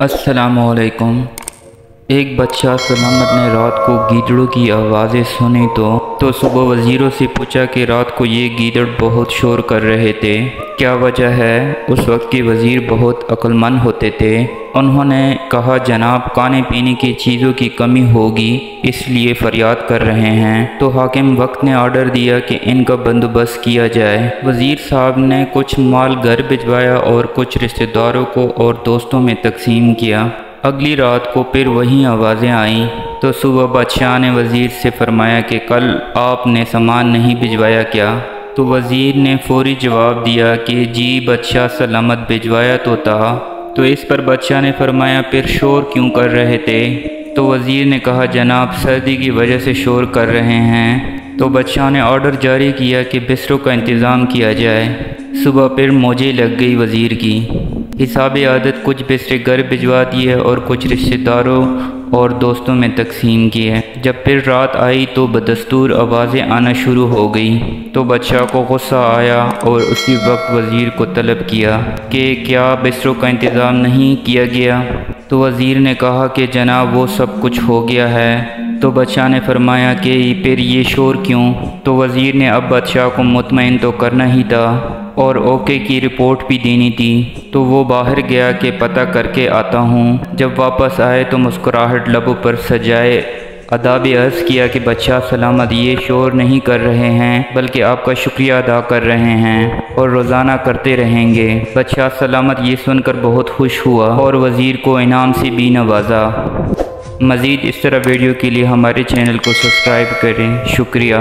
अस्सलामुअलैकुम। एक बच्चा सलामत ने रात को गीदड़ों की आवाज़ें सुनी तो सुबह वज़ीरों से पूछा कि रात को ये गीदड़ बहुत शोर कर रहे थे, क्या वजह है। उस वक्त के वज़ीर बहुत अक्लमंद होते थे। उन्होंने कहा, जनाब, खाने पीने की चीज़ों की कमी होगी इसलिए फ़रियाद कर रहे हैं। तो हाकिम वक्त ने ऑर्डर दिया कि इनका बंदोबस्त किया जाए। वज़ीर साहब ने कुछ माल घर भिजवाया और कुछ रिश्तेदारों को और दोस्तों में तकसीम किया। अगली रात को फिर वही आवाज़ें आईं तो सुबह बादशाह ने वज़ीर से फरमाया कि कल आपने सामान नहीं भिजवाया क्या। तो वज़ीर ने फौरी जवाब दिया कि जी बादशाह, सलामत भिजवाया तो था। तो इस पर बादशाह ने फरमाया, फिर शोर क्यों कर रहे थे। तो वज़ीर ने कहा, जनाब, सर्दी की वजह से शोर कर रहे हैं। तो बादशाह ने ऑर्डर जारी किया कि बिस्तरों का इंतज़ाम किया जाए। सुबह फिर मौजे लग गई वज़ीर की। हिसाब आदत कुछ बिस्तरे घर भिजवा दिए और कुछ रिश्तेदारों और दोस्तों में तकसीम किए। जब फिर रात आई तो बदस्तूर आवाज़ें आना शुरू हो गई। तो बादशाह को गुस्सा आया और उसी वक्त वज़ीर को तलब किया कि क्या बिस्तरों का इंतज़ाम नहीं किया गया। तो वज़ीर ने कहा कि जनाब, वो सब कुछ हो गया है। तो बादशाह ने फरमाया कि फिर ये शोर क्यों। तो वज़ीर ने अब बादशाह को मुतमईन तो करना ही था और ओके की रिपोर्ट भी देनी थी। तो वो बाहर गया कि पता करके आता हूँ। जब वापस आए तो मुस्कुराहट लबों पर सजाए अदाब अर्ज़ किया कि बादशाह सलामत, ये शोर नहीं कर रहे हैं बल्कि आपका शुक्रिया अदा कर रहे हैं और रोज़ाना करते रहेंगे। बादशाह सलामत ये सुनकर बहुत खुश हुआ और वज़ीर को इनाम से भी नवाजा। मज़ीद इस तरह वीडियो के लिए हमारे चैनल को सब्सक्राइब करें। शुक्रिया।